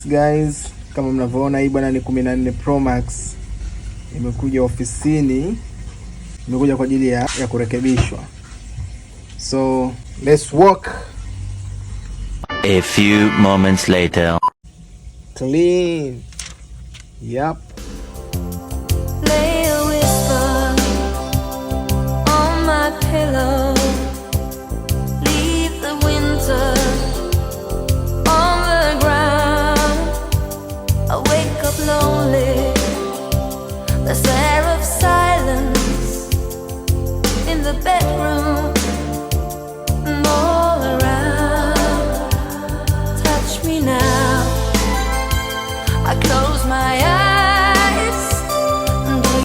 Guys, kama mnavyoona hii bwana ni 14 Pro Max. Imekuja ofisini, imekuja kwa ajili ya kurekebishwa. So, let's walk. A few moments later. Clean. Yep. Lay a whisper on my pillow. Leave the winter on the ground. I wake up lonely. The air of silence in the bed.